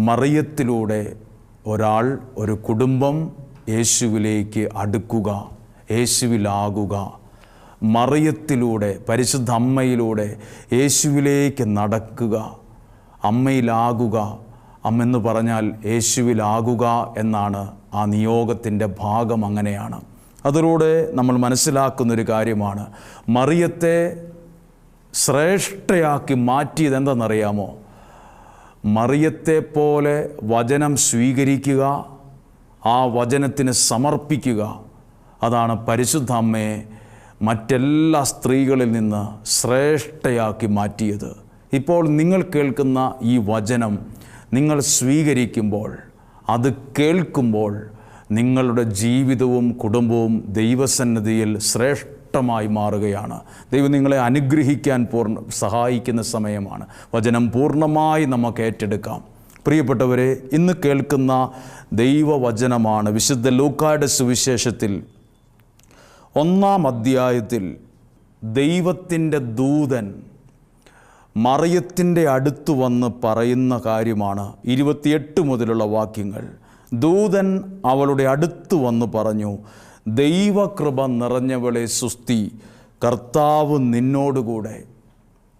മറിയത്തിലൂടെ ഒരാൾ, ഒരു കുടുംബം യേശുവിലേക്ക് അടുക്കുക, യേശുവിലാകുക. മറിയത്തിലൂടെ, പരിശുദ്ധ അമ്മയിലൂടെ യേശുവിലേക്ക് നടക്കുക, അമ്മയിലാകുക. അമ്മെന്ന് പറഞ്ഞാൽ യേശുവിലാകുക എന്നാണ് ആ നിയോഗത്തിൻ്റെ ഭാഗം. അങ്ങനെയാണ്. അതിലൂടെ നമ്മൾ മനസ്സിലാക്കുന്നൊരു കാര്യമാണ്, മറിയത്തെ ശ്രേഷ്ഠയാക്കി മാറ്റിയത് എന്താണെന്നറിയാമോ? മറിയത്തെപ്പോലെ വചനം സ്വീകരിക്കുക, ആ വചനത്തിന് സമർപ്പിക്കുക. അതാണ് പരിശുദ്ധ അമ്മയെ മറ്റെല്ലാ സ്ത്രീകളിൽ നിന്ന് ശ്രേഷ്ഠയാക്കി മാറ്റിയത്. ഇപ്പോൾ നിങ്ങൾ കേൾക്കുന്ന ഈ വചനം നിങ്ങൾ സ്വീകരിക്കുമ്പോൾ, അത് കേൾക്കുമ്പോൾ നിങ്ങളുടെ ജീവിതവും കുടുംബവും ദൈവസന്നിധിയിൽ ശ്രേഷ്ഠമായി മാറുകയാണ്. ദൈവം നിങ്ങളെ അനുഗ്രഹിക്കാൻ സഹായിക്കുന്ന സമയമാണ്. വചനം പൂർണ്ണമായി നമുക്ക് ഏറ്റെടുക്കാം. പ്രിയപ്പെട്ടവരെ, ഇന്ന് കേൾക്കുന്ന ദൈവവചനമാണ് വിശുദ്ധ ലൂക്കായുടെ സുവിശേഷത്തിൽ 1-ാം അധ്യായത്തിൽ ദൈവത്തിൻ്റെ ദൂതൻ മറിയത്തിൻ്റെ അടുത്ത് വന്ന് പറയുന്ന കാര്യമാണ്. 28 മുതലുള്ള വാക്യങ്ങൾ. ദൂതൻ അവളുടെ അടുത്ത് വന്ന് പറഞ്ഞു, ദൈവകൃപ നിറഞ്ഞവളെ സുസ്തി, കർത്താവ് നിന്നോടുകൂടെ.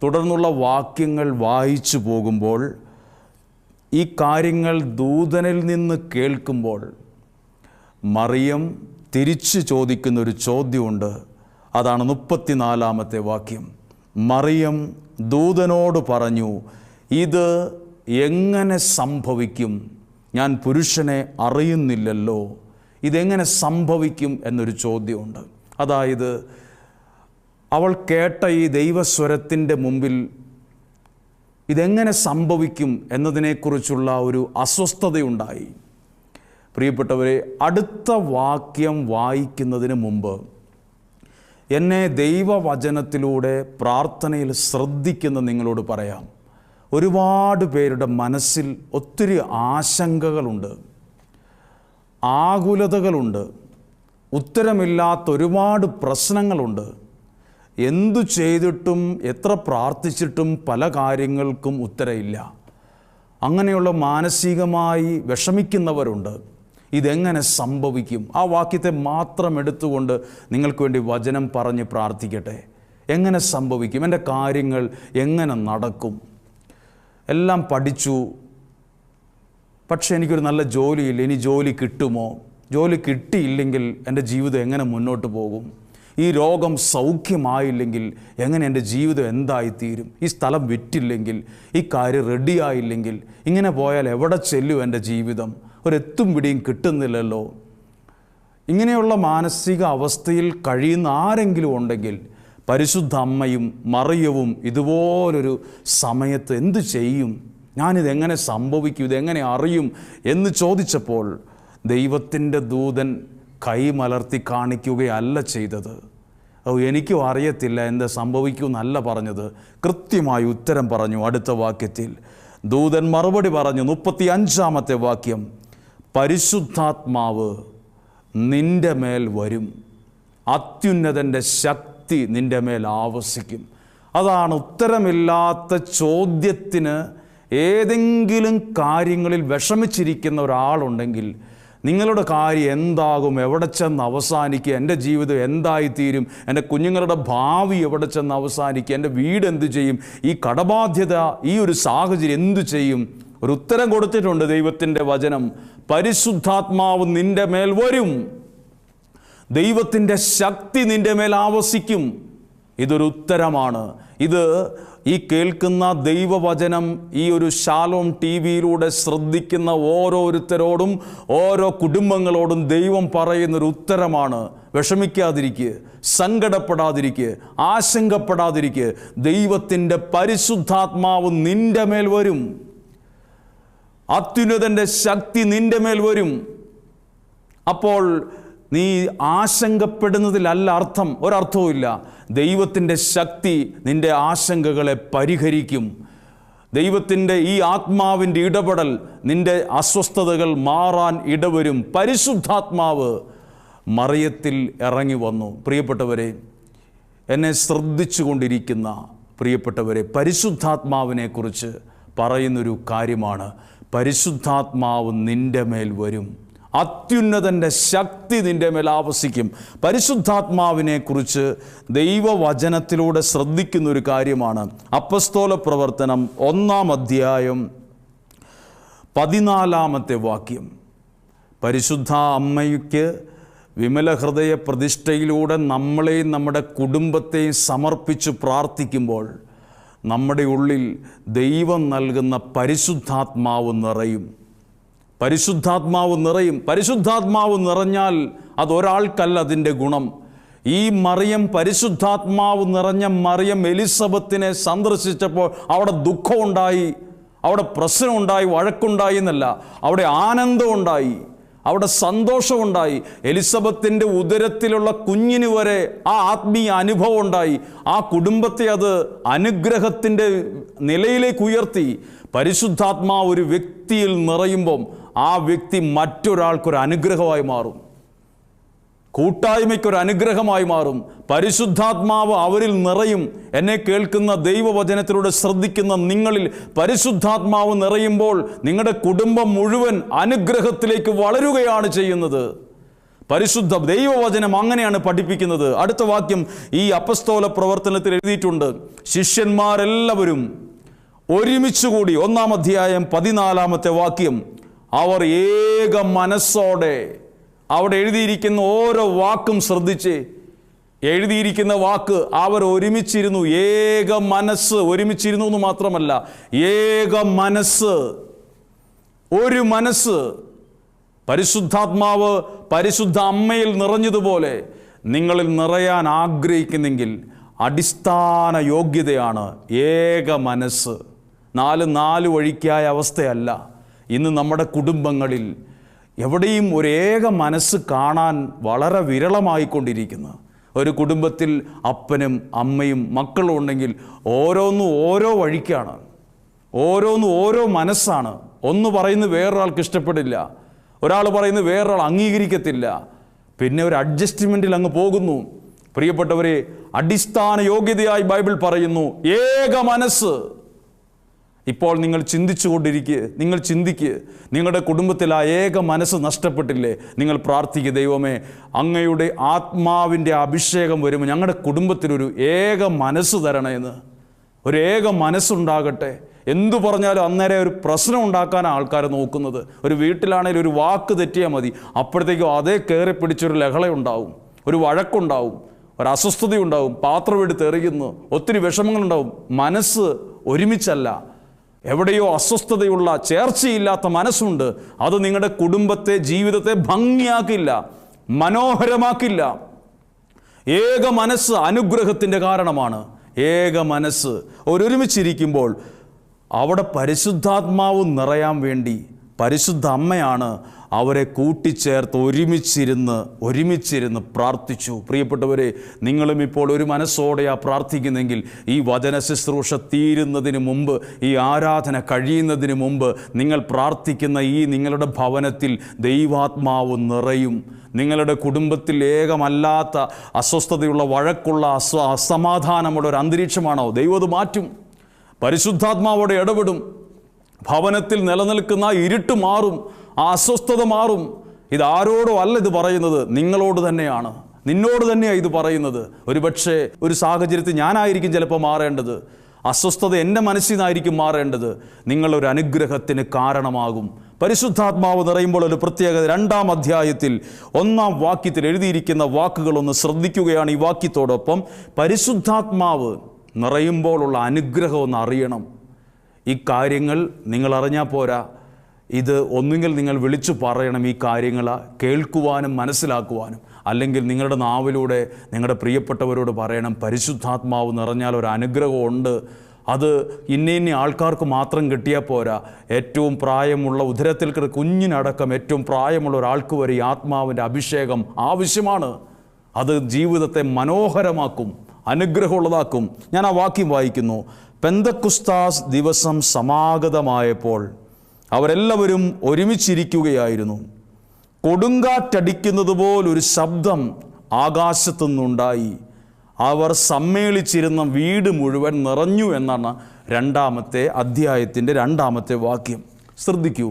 തുടർന്നുള്ള വാക്യങ്ങൾ വായിച്ചു പോകുമ്പോൾ ഈ കാര്യങ്ങൾ ദൂതനിൽ നിന്ന് കേൾക്കുമ്പോൾ മറിയം തിരിച്ചു ചോദിക്കുന്നൊരു ചോദ്യമുണ്ട്. അതാണ് 34-ാമത്തെ വാക്യം. മറിയം ദൂതനോട് പറഞ്ഞു, ഇത് എങ്ങനെ സംഭവിക്കും? ഞാൻ പുരുഷനെ അറിയുന്നില്ലല്ലോ. ഇതെങ്ങനെ സംഭവിക്കും എന്നൊരു ചോദ്യമുണ്ട്. അതായത് അവൾ കേട്ട ഈ ദൈവസ്വരത്തിൻ്റെ മുമ്പിൽ ഇതെങ്ങനെ സംഭവിക്കും എന്നതിനെക്കുറിച്ചുള്ള ഒരു അസ്വസ്ഥതയുണ്ടായി. പ്രിയപ്പെട്ടവരെ, അടുത്ത വാക്യം വായിക്കുന്നതിന് മുമ്പ് എന്നെ ദൈവവചനത്തിലൂടെ പ്രാർത്ഥനയിൽ ശ്രദ്ധിക്കുന്ന നിങ്ങളോട് പറയാം, ഒരുപാട് പേരുടെ മനസ്സിൽ ഒത്തിരി ആശങ്കകളുണ്ട്, ആകുലതകളുണ്ട്, ഉത്തരമില്ലാത്ത ഒരുപാട് പ്രശ്നങ്ങളുണ്ട്. എന്തു ചെയ്തിട്ടും എത്ര പ്രാർത്ഥിച്ചിട്ടും പല കാര്യങ്ങൾക്കും ഉത്തരമില്ല. അങ്ങനെയുള്ള മാനസികമായി വിഷമിക്കുന്നവരുണ്ട്. ഇതെങ്ങനെ സംഭവിക്കും? ആ വാക്യത്തെ മാത്രം എടുത്തുകൊണ്ട് നിങ്ങൾക്ക് വേണ്ടി വചനം പറഞ്ഞ് പ്രാർത്ഥിക്കട്ടെ. എങ്ങനെ സംഭവിക്കും? എൻ്റെ കാര്യങ്ങൾ എങ്ങനെ നടക്കും? എല്ലാം പഠിച്ചു, പക്ഷേ എനിക്കൊരു നല്ല ജോലിയില്ല. ഇനി ജോലി കിട്ടുമോ? ജോലി കിട്ടിയില്ലെങ്കിൽ എൻ്റെ ജീവിതം എങ്ങനെ മുന്നോട്ട് പോകും? ഈ രോഗം സൗഖ്യമായില്ലെങ്കിൽ എങ്ങനെ എൻ്റെ ജീവിതം എന്തായിത്തീരും? ഈ സ്ഥലം വിറ്റില്ലെങ്കിൽ, ഈ കാര്യം റെഡിയായില്ലെങ്കിൽ, ഇങ്ങനെ പോയാൽ എവിടെ ചെല്ലും എൻ്റെ ജീവിതം? ഒരെത്തും പിടിയും കിട്ടുന്നില്ലല്ലോ. ഇങ്ങനെയുള്ള മാനസിക അവസ്ഥയിൽ കഴിയുന്ന ആരെങ്കിലും ഉണ്ടെങ്കിൽ, പരിശുദ്ധ അമ്മയും മറിയവും ഇതുപോലൊരു സമയത്ത് എന്തു ചെയ്യും? ഞാനിതെങ്ങനെ സംഭവിക്കും? ഇതെങ്ങനെ അറിയും എന്ന് ചോദിച്ചപ്പോൾ ദൈവത്തിൻ്റെ ദൂതൻ കൈമലർത്തി കാണിക്കുകയല്ല ചെയ്തത്. എനിക്കും അറിയത്തില്ല എന്താ സംഭവിക്കുമെന്നല്ല പറഞ്ഞത്. കൃത്യമായി ഉത്തരം പറഞ്ഞു. അടുത്ത വാക്യത്തിൽ ദൂതൻ മറുപടി പറഞ്ഞു. 35-ാമത്തെ വാക്യം, പരിശുദ്ധാത്മാവ് നിൻ്റെ മേൽ വരും, അത്യുന്നതൻ്റെ ശക്തി നിൻ്റെ മേൽ ആവസിക്കും. അതാണ് ഉത്തരമില്ലാത്ത ചോദ്യത്തിന് ഏതെങ്കിലും കാര്യങ്ങളിൽ വിഷമിച്ചിരിക്കുന്ന ഒരാളുണ്ടെങ്കിൽ, നിങ്ങളുടെ കാര്യം എന്താകും? എവിടെ ചെന്ന് അവസാനിക്കുക? എൻ്റെ ജീവിതം എന്തായിത്തീരും? എൻ്റെ കുഞ്ഞുങ്ങളുടെ ഭാവി എവിടെ ചെന്ന് അവസാനിക്കുക? എൻ്റെ വീട് എന്തു ചെയ്യും? ഈ കടബാധ്യത, ഈ ഒരു സാഹചര്യം എന്തു ചെയ്യും? ഒരു ഉത്തരം കൊടുത്തിട്ടുണ്ട് ദൈവത്തിൻ്റെ വചനം. പരിശുദ്ധാത്മാവ് നിൻ്റെ മേൽ വരും, ദൈവത്തിൻ്റെ ശക്തി നിൻ്റെ മേൽ ആവസിക്കും. ഇതൊരു ഉത്തരമാണ്. ഇത് ഈ കേൾക്കുന്ന ദൈവവചനം ഈ ഒരു ശാലോം TV-യിലൂടെ ശ്രദ്ധിക്കുന്ന ഓരോരുത്തരോടും ഓരോ കുടുംബങ്ങളോടും ദൈവം പറയുന്നൊരു ഉത്തരമാണ്. വിഷമിക്കാതിരിക്കുക, സങ്കടപ്പെടാതിരിക്കുക, ആശങ്കപ്പെടാതിരിക്കുക. ദൈവത്തിൻ്റെ പരിശുദ്ധാത്മാവ് നിൻ്റെ മേൽ വരും, അത്യുന്നതൻ്റെ ശക്തി നിൻ്റെ മേൽ വരും. അപ്പോൾ നീ ആശങ്കപ്പെടുന്നതിലല്ല അർത്ഥം, ഒരർത്ഥവും ഇല്ല. ദൈവത്തിൻ്റെ ശക്തി നിൻ്റെ ആശങ്കകളെ പരിഹരിക്കും. ദൈവത്തിൻ്റെ ഈ ആത്മാവിൻ്റെ ഇടപെടൽ നിൻ്റെ അസ്വസ്ഥതകൾ മാറാൻ ഇടവരും. പരിശുദ്ധാത്മാവ് മറിയത്തിൽ ഇറങ്ങി വന്നു. പ്രിയപ്പെട്ടവരെ, എന്നെ ശ്രദ്ധിച്ചു കൊണ്ടിരിക്കുന്ന പ്രിയപ്പെട്ടവരെ, പരിശുദ്ധാത്മാവിനെക്കുറിച്ച് പറയുന്നൊരു കാര്യമാണ്. പരിശുദ്ധാത്മാവ് നിൻ്റെ മേൽ വരും. അത്യുന്നതൻ്റെ ശക്തി നിൻ്റെ മേൽ ആവസിക്കും. പരിശുദ്ധാത്മാവിനെക്കുറിച്ച് ദൈവവചനത്തിലൂടെ ശ്രദ്ധിക്കുന്നൊരു കാര്യമാണ് അപ്പസ്തോല പ്രവർത്തനം 1-ാം അധ്യായം 14-ാമത്തെ വാക്യം. പരിശുദ്ധ അമ്മയ്ക്ക് വിമല ഹൃദയ പ്രതിഷ്ഠയിലൂടെ നമ്മളെയും നമ്മുടെ കുടുംബത്തെയും സമർപ്പിച്ച് പ്രാർത്ഥിക്കുമ്പോൾ നമ്മുടെ ഉള്ളിൽ ദൈവം നൽകുന്ന പരിശുദ്ധാത്മാവ് നിറയും. പരിശുദ്ധാത്മാവ് നിറയും. പരിശുദ്ധാത്മാവ് നിറഞ്ഞാൽ അതൊരാൾക്കല്ല അതിൻ്റെ ഗുണം. ഈ മറിയം, പരിശുദ്ധാത്മാവ് നിറഞ്ഞ മറിയം എലിസബത്തിനെ സന്ദർശിച്ചപ്പോൾ അവിടെ ദുഃഖമുണ്ടായി, അവിടെ പ്രശ്നമുണ്ടായി, വഴക്കുണ്ടായി എന്നല്ല, അവിടെ ആനന്ദമുണ്ടായി, അവിടെ സന്തോഷമുണ്ടായി. എലിസബത്തിൻ്റെ ഉദരത്തിലുള്ള കുഞ്ഞിന് വരെ ആ ആത്മീയ അനുഭവം ഉണ്ടായി. ആ കുടുംബത്തെ അത് അനുഗ്രഹത്തിൻ്റെ നിലയിലേക്ക് ഉയർത്തി. പരിശുദ്ധാത്മാവ് ഒരു വ്യക്തിയിൽ നിറയുമ്പം ആ വ്യക്തി മറ്റൊരാൾക്കൊരു അനുഗ്രഹമായി മാറും, കൂട്ടായ്മയ്ക്കൊരു അനുഗ്രഹമായി മാറും. പരിശുദ്ധാത്മാവ് അവരിൽ നിറയും. എന്നെ കേൾക്കുന്ന ദൈവവചനത്തിലൂടെ ശ്രദ്ധിക്കുന്ന നിങ്ങളിൽ പരിശുദ്ധാത്മാവ് നിറയുമ്പോൾ നിങ്ങളുടെ കുടുംബം മുഴുവൻ അനുഗ്രഹത്തിലേക്ക് വളരുകയാണ് ചെയ്യുന്നത്. പരിശുദ്ധ ദൈവവചനം അങ്ങനെയാണ് പഠിപ്പിക്കുന്നത്. അടുത്ത വാക്യം ഈ അപ്പസ്തോല പ്രവർത്തനത്തിൽ എഴുതിയിട്ടുണ്ട്. ശിഷ്യന്മാരെല്ലാവരും ഒരുമിച്ചുകൂടി, 1-ാം അധ്യായം 14-ാമത്തെ വാക്യം, അവർ ഏക മനസ്സോടെ, അവിടെ എഴുതിയിരിക്കുന്ന ഓരോ വാക്കും ശ്രദ്ധിച്ച്, എഴുതിയിരിക്കുന്ന വാക്ക് അവർ ഒരുമിച്ചിരുന്നു. ഏക മനസ്സ്, ഒരുമിച്ചിരുന്നു എന്ന് മാത്രമല്ല, ഏക മനസ്സ്, ഒരു മനസ്സ്. പരിശുദ്ധാത്മാവ് പരിശുദ്ധ അമ്മയിൽ നിറഞ്ഞതുപോലെ നിങ്ങളിൽ നിറയാൻ ആഗ്രഹിക്കുന്നെങ്കിൽ അടിസ്ഥാന യോഗ്യതയാണ് ഏക മനസ്സ്. 4 വഴിക്കായ അവസ്ഥയല്ല. ഇന്ന് നമ്മുടെ കുടുംബങ്ങളിൽ എവിടെയും ഒരു ഏക മനസ്സ് കാണാൻ വളരെ വിരളമായിക്കൊണ്ടിരിക്കുന്നു. ഒരു കുടുംബത്തിൽ അപ്പനും അമ്മയും മക്കളും ഉണ്ടെങ്കിൽ ഓരോന്നും ഓരോ വഴിക്കാണ്, ഓരോന്നും ഓരോ മനസ്സാണ്. ഒന്ന് പറയുന്നത് വേറൊരാൾക്ക് ഇഷ്ടപ്പെടില്ല, ഒരാൾ പറയുന്നത് വേറൊരാൾ അംഗീകരിക്കത്തില്ല. പിന്നെ ഒരു അഡ്ജസ്റ്റ്മെൻറ്റിൽ അങ്ങ് പോകുന്നു. പ്രിയപ്പെട്ടവരെ, അടിസ്ഥാന യോഗ്യതയായി ബൈബിൾ പറയുന്നു ഏക മനസ്സ്. ഇപ്പോൾ നിങ്ങൾ ചിന്തിക്കുക, നിങ്ങളുടെ കുടുംബത്തിൽ ആ ഏക മനസ്സ് നഷ്ടപ്പെട്ടില്ലേ? നിങ്ങൾ പ്രാർത്ഥിക്കുക, ദൈവമേ, അങ്ങയുടെ ആത്മാവിൻ്റെ അഭിഷേകം വരുമ്പോൾ ഞങ്ങളുടെ കുടുംബത്തിനൊരു ഏക മനസ്സ് തരണേന്ന്. ഒരു ഏക മനസ്സുണ്ടാകട്ടെ. എന്തു പറഞ്ഞാലും അന്നേരം ഒരു പ്രശ്നം ഉണ്ടാക്കാനാണ് ആൾക്കാർ നോക്കുന്നത്. ഒരു വീട്ടിലാണെങ്കിലും ഒരു വാക്ക് തെറ്റിയാൽ മതി, അപ്പോഴത്തേക്കും അതേ കയറി പിടിച്ചൊരു ലഹളയുണ്ടാവും, ഒരു വഴക്കുണ്ടാവും, ഒരു അസ്വസ്ഥതയുണ്ടാവും, പാത്രം എടുത്ത് എറിയുന്നു, ഒത്തിരി വിഷമങ്ങളുണ്ടാവും. മനസ്സ് ഒരുമിച്ചല്ല. എവിടെയോ അസ്വസ്ഥതയുള്ള, ചേർച്ചയില്ലാത്ത മനസ്സുണ്ട്. അത് നിങ്ങളുടെ കുടുംബത്തെ, ജീവിതത്തെ ഭംഗിയാക്കില്ല, മനോഹരമാക്കില്ല. ഏക മനസ്സ് അനുഗ്രഹത്തിൻ്റെ കാരണമാണ്. ഏക മനസ്സ് ഒരുമിച്ചിരിക്കുമ്പോൾ അവിടെ പരിശുദ്ധാത്മാവ് നിറയാൻ വേണ്ടി പരിശുദ്ധ അമ്മയാണ് അവരെ കൂട്ടിച്ചേർത്ത് ഒരുമിച്ചിരുന്ന് പ്രാർത്ഥിച്ചു. പ്രിയപ്പെട്ടവരെ, നിങ്ങളും ഇപ്പോൾ ഒരു മനസ്സോടെയാണ് പ്രാർത്ഥിക്കുന്നെങ്കിൽ ഈ വചന ശുശ്രൂഷ തീരുന്നതിന് മുമ്പ്, ഈ ആരാധന കഴിയുന്നതിന് മുമ്പ് നിങ്ങൾ പ്രാർത്ഥിക്കുന്ന ഈ നിങ്ങളുടെ ഭവനത്തിൽ ദൈവാത്മാവ് നിറയും. നിങ്ങളുടെ കുടുംബത്തിൽ ഏകമല്ലാത്ത, അസ്വസ്ഥതയുള്ള, വഴക്കുള്ള, അസമാധാനമുള്ള ഒരു അന്തരീക്ഷമാണോ? ദൈവം അത് മാറ്റും. പരിശുദ്ധാത്മാവോടെ ഇടപെടും. ഭവനത്തിൽ നിലനിൽക്കുന്ന ഇരുട്ട് മാറും, ആ അസ്വസ്ഥത മാറും. ഇത് ആരോടോ അല്ല ഇത് പറയുന്നത്, നിങ്ങളോട് തന്നെയാണ്, നിന്നോട് തന്നെയാണ് ഇത് പറയുന്നത്. ഒരുപക്ഷെ ഒരു സാഹചര്യത്തിൽ ഞാനായിരിക്കും ചിലപ്പോൾ മാറേണ്ടത്, അസ്വസ്ഥത എൻ്റെ മനസ്സിൽ നിന്നായിരിക്കും മാറേണ്ടത്. നിങ്ങളൊരു അനുഗ്രഹത്തിന് കാരണമാകും. പരിശുദ്ധാത്മാവ് നിറയുമ്പോൾ ഒരു പ്രത്യേകത. 2-ാം അധ്യായത്തിൽ 1-ാം വാക്യത്തിൽ എഴുതിയിരിക്കുന്ന വാക്കുകളൊന്ന് ശ്രദ്ധിക്കുകയാണ്. ഈ വാക്യത്തോടൊപ്പം പരിശുദ്ധാത്മാവ് നിറയുമ്പോഴുള്ള അനുഗ്രഹം ഒന്ന് അറിയണം. ഈ കാര്യങ്ങൾ നിങ്ങൾ അറിഞ്ഞാൽ പോരാ, ഇത് ഒന്നുകിൽ നിങ്ങൾ വിളിച്ചു പറയണം. ഈ കാര്യങ്ങൾ കേൾക്കുവാനും മനസ്സിലാക്കുവാനും, അല്ലെങ്കിൽ നിങ്ങളുടെ നാവിലൂടെ നിങ്ങളുടെ പ്രിയപ്പെട്ടവരോട് പറയണം, പരിശുദ്ധാത്മാവ് നിറഞ്ഞാൽ ഒരു അനുഗ്രഹമുണ്ട്. അത് ഇന്ന ആൾക്കാർക്ക് മാത്രം കിട്ടിയാൽ പോരാ, ഏറ്റവും പ്രായമുള്ള, ഉദരത്തിൽ കുഞ്ഞിനടക്കം ഏറ്റവും പ്രായമുള്ള ഒരാൾക്ക് വരെ ഈ ആത്മാവിൻ്റെ അഭിഷേകം ആവശ്യമാണ്. അത് ജീവിതത്തെ മനോഹരമാക്കും, അനുഗ്രഹമുള്ളതാക്കും. ഞാൻ ആ വാക്യം വായിക്കുന്നു. പെന്തക്കുസ്താസ് ദിവസം സമാഗതമായപ്പോൾ അവരെല്ലാവരും ഒരുമിച്ചിരിക്കുകയായിരുന്നു. കൊടുങ്കാറ്റടിക്കുന്നത് പോലൊരു ശബ്ദം ആകാശത്തു നിന്നുണ്ടായി. അവർ സമ്മേളിച്ചിരുന്ന വീട് മുഴുവൻ നിറഞ്ഞു എന്നാണ് 2-ാമത്തെ അധ്യായത്തിൻ്റെ 2-ാമത്തെ വാക്യം. ശ്രദ്ധിക്കൂ,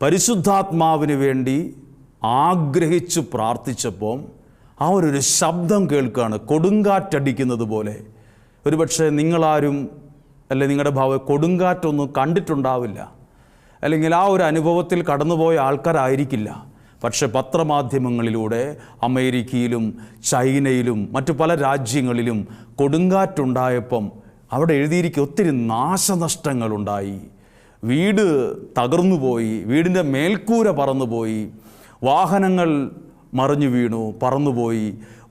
പരിശുദ്ധാത്മാവിന് വേണ്ടി ആഗ്രഹിച്ചു പ്രാർത്ഥിച്ചപ്പോൾ അവരൊരു ശബ്ദം കേൾക്കുകയാണ്, കൊടുങ്കാറ്റടിക്കുന്നത് പോലെ. ഒരുപക്ഷെ നിങ്ങളാരും നിങ്ങളുടെ കൊടുങ്കാറ്റൊന്നും കണ്ടിട്ടുണ്ടാവില്ല, അല്ലെങ്കിൽ ആ ഒരു അനുഭവത്തിൽ കടന്നുപോയ ആൾക്കാരായിരിക്കില്ല. പക്ഷെ പത്രമാധ്യമങ്ങളിലൂടെ അമേരിക്കയിലും ചൈനയിലും മറ്റു പല രാജ്യങ്ങളിലും കൊടുങ്കാറ്റുണ്ടായപ്പം അവിടെ എഴുതിയിരിക്കുക ഒത്തിരി നാശനഷ്ടങ്ങളുണ്ടായി. വീട് തകർന്നുപോയി, വീടിൻ്റെ മേൽക്കൂര പറന്നുപോയി, വാഹനങ്ങൾ മറിഞ്ഞു വീണു, പറന്നുപോയി.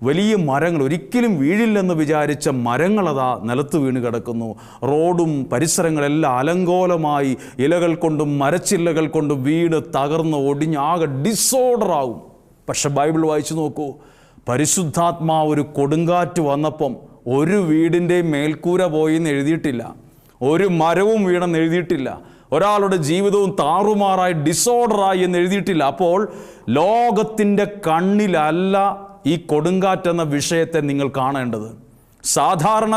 വലിയ മരങ്ങൾ, ഒരിക്കലും വീഴില്ലെന്ന് വിചാരിച്ച മരങ്ങളതാ നിലത്ത് വീണ് കിടക്കുന്നു. റോഡും പരിസരങ്ങളെല്ലാം അലങ്കോലമായി ഇലകൾ കൊണ്ടും മരച്ചില്ലകൾ കൊണ്ടും വീട് തകർന്ന് ഒടിഞ്ഞ് ആകെ ഡിസോർഡറാകും. പക്ഷെ ബൈബിൾ വായിച്ചു നോക്കൂ, പരിശുദ്ധാത്മാവ് ഒരു കൊടുങ്കാറ്റ് വന്നപ്പം ഒരു വീടിൻ്റെയും മേൽക്കൂര പോയി എന്ന് എഴുതിയിട്ടില്ല, ഒരു മരവും വീണെന്ന് എഴുതിയിട്ടില്ല, ഒരാളുടെ ജീവിതവും താറുമാറായി ഡിസോർഡറായി എന്ന് എഴുതിയിട്ടില്ല. അപ്പോൾ ലോകത്തിൻ്റെ കണ്ണിലല്ല ഈ കൊടുങ്കാറ്റെന്ന വിഷയത്തെ നിങ്ങൾ കാണേണ്ടത്. സാധാരണ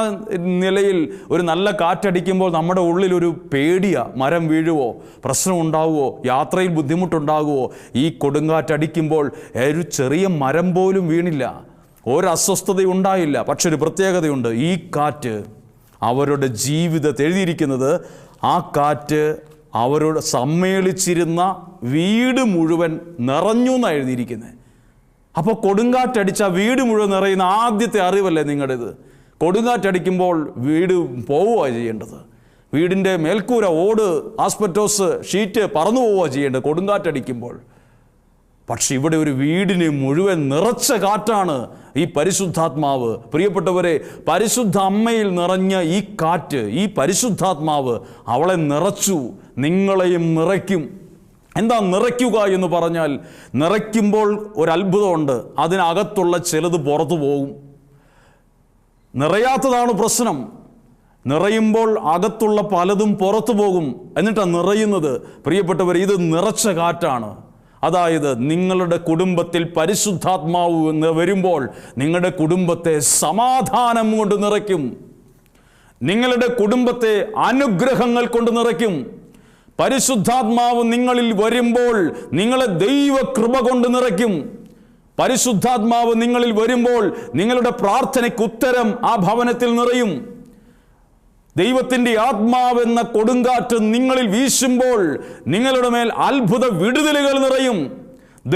നിലയിൽ ഒരു നല്ല കാറ്റടിക്കുമ്പോൾ നമ്മുടെ ഉള്ളിലൊരു പേടിയാണ്, മരം വീഴുവോ, പ്രശ്നം ഉണ്ടാവുമോ, യാത്രയിൽ ബുദ്ധിമുട്ടുണ്ടാകുമോ. ഈ കൊടുങ്കാറ്റടിക്കുമ്പോൾ ഒരു ചെറിയ മരം പോലും വീണില്ല, ഒരസ്വസ്ഥതയുണ്ടായില്ല. പക്ഷെ ഒരു പ്രത്യേകതയുണ്ട്, ഈ കാറ്റ് അവരുടെ ജീവിതത്തിൽ എഴുതിയിരിക്കുന്നത്, ആ കാറ്റ് അവരോട് സമ്മേളിച്ചിരുന്ന വീട് മുഴുവൻ നിറഞ്ഞു എന്നാണ് എഴുതിയിരിക്കുന്നത്. അപ്പോൾ കൊടുങ്കാറ്റടിച്ച വീട് മുഴുവൻ നിറയുന്ന ആദ്യത്തെ അറിവല്ലേ നിങ്ങളുടേത്? കൊടുങ്കാറ്റടിക്കുമ്പോൾ വീട് പോവുക ചെയ്യേണ്ടത്, വീടിൻ്റെ മേൽക്കൂര, ഓട്, ആസ്പെറ്റോസ് ഷീറ്റ് പറന്നു പോവുക ചെയ്യേണ്ടത് കൊടുങ്കാറ്റടിക്കുമ്പോൾ. പക്ഷെ ഇവിടെ ഒരു വീടിനെ മുഴുവൻ നിറച്ച കാറ്റാണ് ഈ പരിശുദ്ധാത്മാവ്. പ്രിയപ്പെട്ടവരെ, പരിശുദ്ധ അമ്മയിൽ നിറഞ്ഞ ഈ കാറ്റ്, ഈ പരിശുദ്ധാത്മാവ് അവളെ നിറച്ചു, നിങ്ങളെയും നിറയ്ക്കും. എന്താ നിറയ്ക്കുക എന്ന് പറഞ്ഞാൽ, നിറയ്ക്കുമ്പോൾ ഒരത്ഭുതമുണ്ട്, അതിനകത്തുള്ള ചിലത് പുറത്തു പോകും. നിറയാത്തതാണ് പ്രശ്നം. നിറയുമ്പോൾ അകത്തുള്ള പലതും പുറത്തു പോകും, എന്നിട്ടാണ് നിറയുന്നത്. പ്രിയപ്പെട്ടവർ, ഇത് നിറച്ച കാറ്റാണ്. അതായത് നിങ്ങളുടെ കുടുംബത്തിൽ പരിശുദ്ധാത്മാവ് വരുമ്പോൾ നിങ്ങളുടെ കുടുംബത്തെ സമാധാനം കൊണ്ട് നിറയ്ക്കും, നിങ്ങളുടെ കുടുംബത്തെ അനുഗ്രഹങ്ങൾ കൊണ്ട് നിറയ്ക്കും. പരിശുദ്ധാത്മാവ് നിങ്ങളിൽ വരുമ്പോൾ നിങ്ങളെ ദൈവകൃപ കൊണ്ട് നിറയ്ക്കും. പരിശുദ്ധാത്മാവ് നിങ്ങളിൽ വരുമ്പോൾ നിങ്ങളുടെ പ്രാർത്ഥനയ്ക്ക് ഉത്തരം ആ ഭവനത്തിൽ നിറയും. ദൈവത്തിൻ്റെ ആത്മാവെന്ന കൊടുങ്കാറ്റ് നിങ്ങളിൽ വീശുമ്പോൾ നിങ്ങളുടെ മേൽ അത്ഭുത വിടുതലുകൾ നിറയും,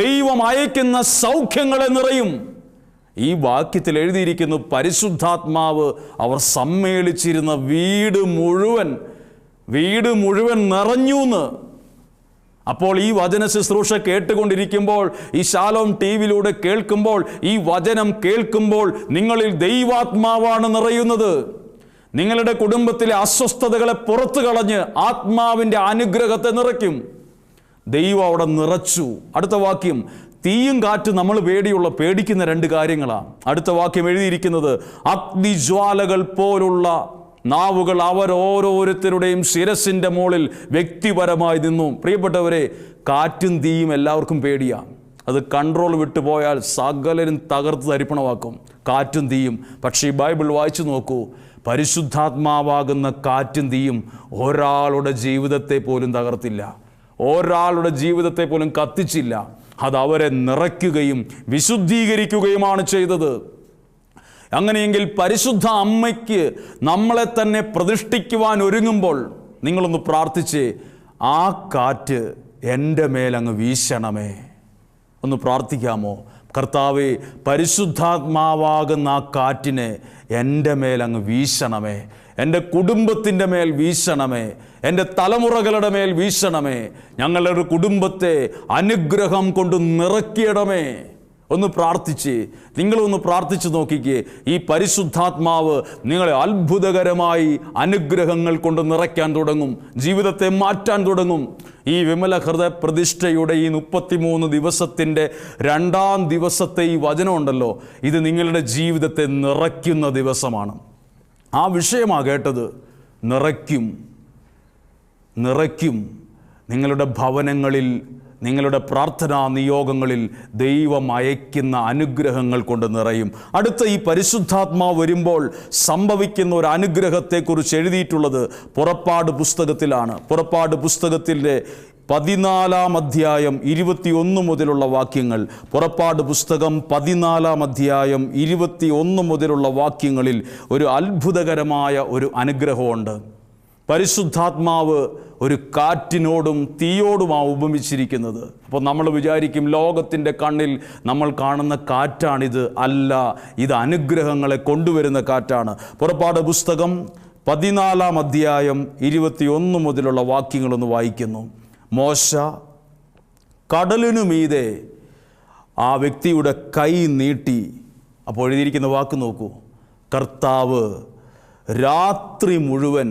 ദൈവം അയക്കുന്ന സൗഖ്യങ്ങളെ നിറയും. ഈ വാക്യത്തിൽ എഴുതിയിരിക്കുന്നു, പരിശുദ്ധാത്മാവ് അവർ സമ്മേളിച്ചിരുന്ന വീട് മുഴുവൻ നിറഞ്ഞു എന്ന്. അപ്പോൾ ഈ വചന ശുശ്രൂഷ കേട്ടുകൊണ്ടിരിക്കുമ്പോൾ, ഈ ശാലോം ടിവിയിലൂടെ കേൾക്കുമ്പോൾ, ഈ വചനം കേൾക്കുമ്പോൾ നിങ്ങളിൽ ദൈവാത്മാവാണ് നിറയുന്നത്. നിങ്ങളുടെ കുടുംബത്തിലെ അസ്വസ്ഥതകളെ പുറത്തു കളഞ്ഞ് ആത്മാവിൻ്റെ അനുഗ്രഹത്തെ നിറയ്ക്കും. ദൈവം അവിടെ നിറച്ചു. അടുത്ത വാക്യം, തീയും കാറ്റ് നമ്മൾ പേടിക്കുന്ന രണ്ട് കാര്യങ്ങളാണ്. അടുത്ത വാക്യം എഴുതിയിരിക്കുന്നത്, അഗ്നിജ്വാലകൾ പോലുള്ള നാവുകൾ അവരോരോരുത്തരുടെയും ശിരസിൻ്റെ മുകളിൽ വ്യക്തിപരമായി നിന്നു. പ്രിയപ്പെട്ടവരെ, കാറ്റും തീയും എല്ലാവർക്കും പേടിയാണ്. അത് കൺട്രോൾ വിട്ടുപോയാൽ സകലരും തകർത്ത് തരിപ്പണമാക്കും, കാറ്റും തീയും. പക്ഷേ ഈ ബൈബിൾ വായിച്ചു നോക്കൂ, പരിശുദ്ധാത്മാവാകുന്ന കാറ്റും തീയും ഒരാളുടെ ജീവിതത്തെ പോലും തകർത്തില്ല, ഒരാളുടെ ജീവിതത്തെ പോലും കത്തിച്ചില്ല. അത് അവരെ നിറയ്ക്കുകയും വിശുദ്ധീകരിക്കുകയുമാണ് ചെയ്തത്. അങ്ങനെയെങ്കിൽ പരിശുദ്ധ അമ്മയ്ക്ക് നമ്മളെ തന്നെ പ്രതിഷ്ഠിക്കുവാൻ ഒരുങ്ങുമ്പോൾ നിങ്ങളൊന്ന് പ്രാർത്ഥിച്ച്, ആ കാറ്റ് എൻ്റെ മേലങ്ങ് വീശണമേ. ഒന്ന് പ്രാർത്ഥിക്കാമോ? കർത്താവേ, പരിശുദ്ധാത്മാവാകുന്ന ആ കാറ്റിനെ എൻ്റെ മേലങ്ങ് വീശണമേ, എൻ്റെ കുടുംബത്തിൻ്റെ മേൽ വീശണമേ, എൻ്റെ തലമുറകളുടെ മേൽ വീശണമേ, ഞങ്ങളുടെ കുടുംബത്തെ അനുഗ്രഹം കൊണ്ട് നിറയ്ക്കിടമേ. ഒന്ന് പ്രാർത്ഥിച്ച്, നിങ്ങളൊന്ന് പ്രാർത്ഥിച്ച് നോക്കിക്കേ. ഈ പരിശുദ്ധാത്മാവ് നിങ്ങളെ അത്ഭുതകരമായി അനുഗ്രഹങ്ങൾ കൊണ്ട് നിറയ്ക്കാൻ തുടങ്ങും, ജീവിതത്തെ മാറ്റാൻ തുടങ്ങും. ഈ വിമല ഹൃദയ പ്രതിഷ്ഠയുടെ ഈ 33 ദിവസത്തിൻ്റെ 2ാം ദിവസത്തെ ഈ വചനമുണ്ടല്ലോ, ഇത് നിങ്ങളുടെ ജീവിതത്തെ നിറയ്ക്കുന്ന ദിവസമാണ്. ആ വിഷയമാണ് കേട്ടത്. നിറയ്ക്കും. നിങ്ങളുടെ ഭവനങ്ങളിൽ നിങ്ങളുടെ പ്രാർത്ഥനാ നിയോഗങ്ങളിൽ ദൈവം അയക്കുന്ന അനുഗ്രഹങ്ങൾ കൊണ്ട് നിറയും. അടുത്ത ഈ പരിശുദ്ധാത്മാവ് വരുമ്പോൾ സംഭവിക്കുന്ന ഒരു അനുഗ്രഹത്തെക്കുറിച്ച് എഴുതിയിട്ടുള്ളത് പുറപ്പാട് പുസ്തകത്തിലാണ്. പുറപ്പാട് പുസ്തകത്തിൻ്റെ 14-ാം അധ്യായം 21 മുതലുള്ള വാക്യങ്ങൾ. പുറപ്പാട് പുസ്തകം 14-ാം അധ്യായം 21 മുതലുള്ള വാക്യങ്ങളിൽ ഒരു അത്ഭുതകരമായ ഒരു അനുഗ്രഹമുണ്ട്. പരിശുദ്ധാത്മാവ് ഒരു കാറ്റിനോടും തീയോടുമാണ് ഉപമിച്ചിരിക്കുന്നത്. അപ്പോൾ നമ്മൾ വിചാരിക്കും ലോകത്തിൻ്റെ കണ്ണിൽ നമ്മൾ കാണുന്ന കാറ്റാണിത്. അല്ല, ഇത് അനുഗ്രഹങ്ങളെ കൊണ്ടുവരുന്ന കാറ്റാണ്. പുറപ്പാട് പുസ്തകം 14-ാം അധ്യായം 21 മുതലുള്ള വാക്യങ്ങളൊന്ന് വായിക്കുന്നു. മോശ കടലിനു മീതെ ആ വ്യക്തിയുടെ കൈ നീട്ടി. അപ്പോൾ എഴുതിയിരിക്കുന്ന വാക്ക് നോക്കൂ. കർത്താവ് രാത്രി മുഴുവൻ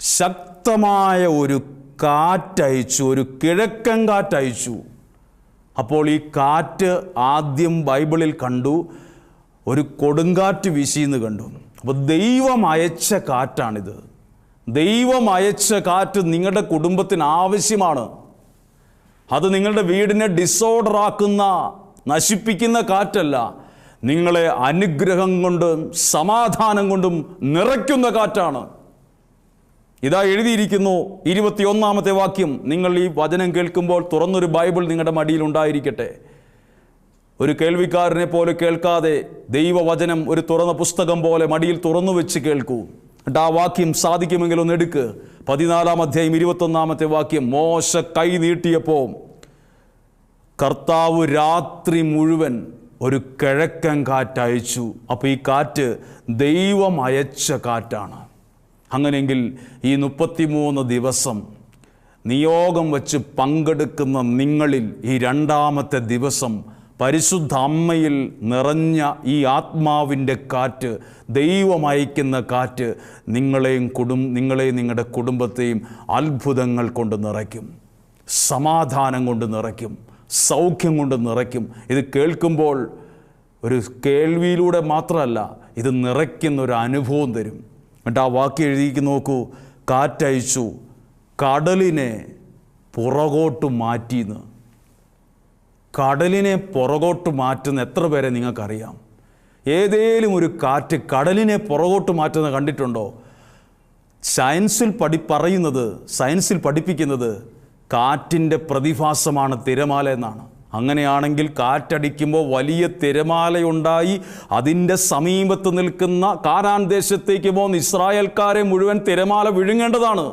ശക്തമായ ഒരു കാറ്റയച്ചു, ഒരു കിഴക്കൻ കാറ്റയച്ചു. അപ്പോൾ ഈ കാറ്റ് ആദ്യം ബൈബിളിൽ കണ്ടു, ഒരു കൊടുങ്കാറ്റ് വീശിയെന്ന് കണ്ടു. അപ്പോൾ ദൈവം അയച്ച കാറ്റാണിത്. ദൈവം അയച്ച കാറ്റ് നിങ്ങളുടെ കുടുംബത്തിന് ആവശ്യമാണ്. അത് നിങ്ങളുടെ വീടിനെ ഡിസോർഡറാക്കുന്ന, നശിപ്പിക്കുന്ന കാറ്റല്ല, നിങ്ങളെ അനുഗ്രഹം കൊണ്ടും സമാധാനം കൊണ്ടും നിറയ്ക്കുന്ന കാറ്റാണ്. ഇതാ എഴുതിയിരിക്കുന്നു 21-ാമത്തെ വാക്യം. നിങ്ങൾ ഈ വചനം കേൾക്കുമ്പോൾ തുറന്നൊരു ബൈബിൾ നിങ്ങളുടെ മടിയിൽ ഉണ്ടായിരിക്കട്ടെ. ഒരു കേൾവിക്കാരനെ പോലെ കേൾക്കാതെ ദൈവവചനം ഒരു തുറന്ന പുസ്തകം പോലെ മടിയിൽ തുറന്നു വെച്ച് കേൾക്കൂ. എന്നിട്ട് ആ വാക്യം സാധിക്കുമെങ്കിൽ ഒന്ന് എടുക്ക്. 14-ാം അധ്യായം 21-ാമത്തെ വാക്യം. മോശ കൈ നീട്ടിയപ്പോൾ കർത്താവ് രാത്രി മുഴുവൻ ഒരു കിഴക്കൻ കാറ്റയച്ചു. അപ്പോൾ ഈ കാറ്റ് ദൈവം അയച്ച കാറ്റാണ്. അങ്ങനെയെങ്കിൽ ഈ 33 ദിവസം നിയോഗം വച്ച് പങ്കെടുക്കുന്ന നിങ്ങളിൽ ഈ 2-ാമത്തെ ദിവസം പരിശുദ്ധ അമ്മയിൽ നിറഞ്ഞ ഈ ആത്മാവിൻ്റെ കാറ്റ്, ദൈവം അയക്കുന്ന കാറ്റ് നിങ്ങളെയും നിങ്ങളുടെ കുടുംബത്തെയും അത്ഭുതങ്ങൾ കൊണ്ട് നിറയ്ക്കും, സമാധാനം കൊണ്ട് നിറയ്ക്കും, സൗഖ്യം കൊണ്ട് നിറയ്ക്കും. ഇത് കേൾക്കുമ്പോൾ ഒരു കേൾവിയിലൂടെ മാത്രമല്ല, ഇത് നിറയ്ക്കുന്നൊരു അനുഭവം തരും. എന്നിട്ട് ആ വാക്യം എഴുതിയിരിക്കുന്നു നോക്കൂ. കാറ്റയച്ചു, കടലിനെ പുറകോട്ട് മാറ്റിയെന്ന്. കടലിനെ പുറകോട്ട് മാറ്റുന്ന എത്ര പേരെ നിങ്ങൾക്കറിയാം? ഏതേലും ഒരു കാറ്റ് കടലിനെ പുറകോട്ട് മാറ്റുന്ന കണ്ടിട്ടുണ്ടോ? സയൻസിൽ പഠിപ്പിക്കുന്നത് കാറ്റിൻ്റെ പ്രതിഭാസമാണ് തിരമാല എന്നാണ്. അങ്ങനെയാണെങ്കിൽ കാറ്റടിക്കുമ്പോൾ വലിയ തിരമാലയുണ്ടായി അതിൻ്റെ സമീപത്ത് നിൽക്കുന്ന കാനാൻ ദേശത്തേക്ക് പോകുന്ന ഇസ്രായേൽക്കാരെ മുഴുവൻ തിരമാല വിഴുങ്ങേണ്ടതാണ്.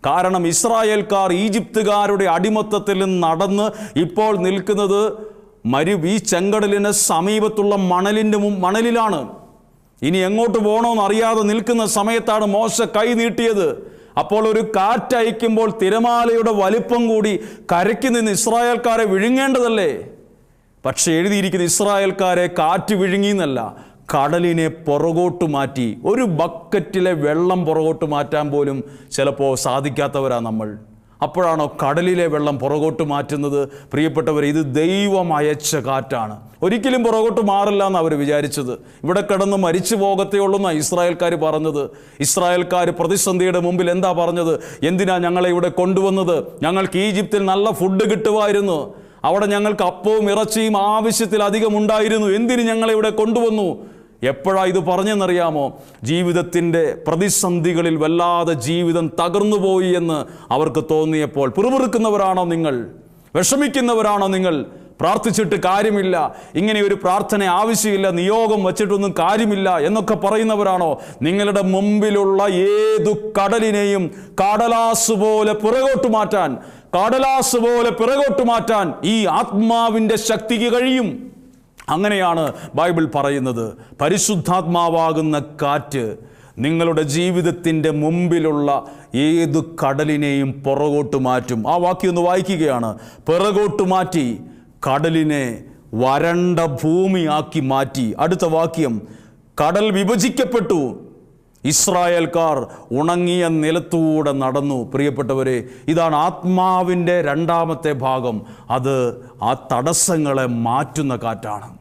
കാരണം ഇസ്രായേൽക്കാർ ഈജിപ്തുകാരുടെ അടിമത്തത്തിൽ നിന്ന് നടന്ന് ഇപ്പോൾ നിൽക്കുന്നത് ഈ ചെങ്കടലിന് സമീപത്തുള്ള മണലിലാണ്. ഇനി എങ്ങോട്ട് പോകണമെന്ന് അറിയാതെ നിൽക്കുന്ന സമയത്താണ് മോശ കൈ നീട്ടിയത്. അപ്പോൾ ഒരു കാറ്റയക്കുമ്പോൾ തിരമാലയുടെ വലിപ്പം കൂടി കരയ്ക്ക് നിന്ന് ഇസ്രായേൽക്കാരെ വിഴുങ്ങേണ്ടതല്ലേ? പക്ഷെ എഴുതിയിരിക്കുന്ന ഇസ്രായേൽക്കാരെ കാറ്റ് വിഴുങ്ങിയെന്നല്ല, കടലിനെ പുറകോട്ട് മാറ്റി. ഒരു ബക്കറ്റിലെ വെള്ളം പുറകോട്ട് മാറ്റാൻ പോലും ചിലപ്പോൾ സാധിക്കാത്തവരാണ് നമ്മൾ. അപ്പോഴാണോ കടലിലെ വെള്ളം പുറകോട്ട് മാറ്റുന്നത്? പ്രിയപ്പെട്ടവർ, ഇത് ദൈവം അയച്ച കാറ്റാണ്. ഒരിക്കലും പുറകോട്ട് മാറില്ല എന്നാണ് അവർ വിചാരിച്ചത്. ഇവിടെ കിടന്ന് മരിച്ചു പോകത്തേ ഉള്ളൂ എന്നാണ് ഇസ്രായേൽക്കാർ പറഞ്ഞത്. ഇസ്രായേൽക്കാർ പ്രതിസന്ധിയുടെ മുമ്പിൽ എന്താ പറഞ്ഞത്? എന്തിനാ ഞങ്ങളെ ഇവിടെ കൊണ്ടുവന്നത്? ഞങ്ങൾക്ക് ഈജിപ്തിൽ നല്ല ഫുഡ് കിട്ടുമായിരുന്നു, അവിടെ ഞങ്ങൾക്ക് അപ്പവും ഇറച്ചിയും ആവശ്യത്തിലധികം ഉണ്ടായിരുന്നു, എന്തിന് ഞങ്ങളെ ഇവിടെ കൊണ്ടുവന്നു? എപ്പോഴാണ് ഇത് പറഞ്ഞെന്നറിയാമോ? ജീവിതത്തിൻ്റെ പ്രതിസന്ധികളിൽ വല്ലാതെ ജീവിതം തകർന്നു പോയി എന്ന് അവർക്ക് തോന്നിയപ്പോൾ. പിറുപിറുക്കുന്നവരാണോ നിങ്ങൾ? വിഷമിക്കുന്നവരാണോ നിങ്ങൾ? പ്രാർത്ഥിച്ചിട്ട് കാര്യമില്ല, ഇങ്ങനെ ഒരു പ്രാർത്ഥന ആവശ്യമില്ല, നിയോഗം വച്ചിട്ടൊന്നും കാര്യമില്ല എന്നൊക്കെ പറയുന്നവരാണോ? നിങ്ങളുടെ മുമ്പിലുള്ള ഏതു കടലിനെയും കടലാസ് പോലെ പിറകോട്ട് മാറ്റാൻ ഈ ആത്മാവിൻ്റെ ശക്തിക്ക് കഴിയും. അങ്ങനെയാണ് ബൈബിൾ പറയുന്നത്. പരിശുദ്ധാത്മാവാകുന്ന കാറ്റ് നിങ്ങളുടെ ജീവിതത്തിൻ്റെ മുമ്പിലുള്ള ഏതു കടലിനെയും പുറകോട്ട് മാറ്റും. ആ വാക്യം ഒന്ന് വായിക്കുകയാണ്. പിറകോട്ട് മാറ്റി കടലിനെ വരണ്ട ഭൂമിയാക്കി മാറ്റി. അടുത്ത വാക്യം, കടൽ വിഭജിക്കപ്പെട്ടു, ഇസ്രായേൽക്കാർ ഉണങ്ങിയ നിലത്തൂടെ നടന്നു. പ്രിയപ്പെട്ടവരെ, ഇതാണ് ആത്മാവിൻ്റെ 2-ാമത്തെ ഭാഗം. അത് ആ തടസ്സങ്ങളെ മാറ്റുന്ന കാറ്റാണ്.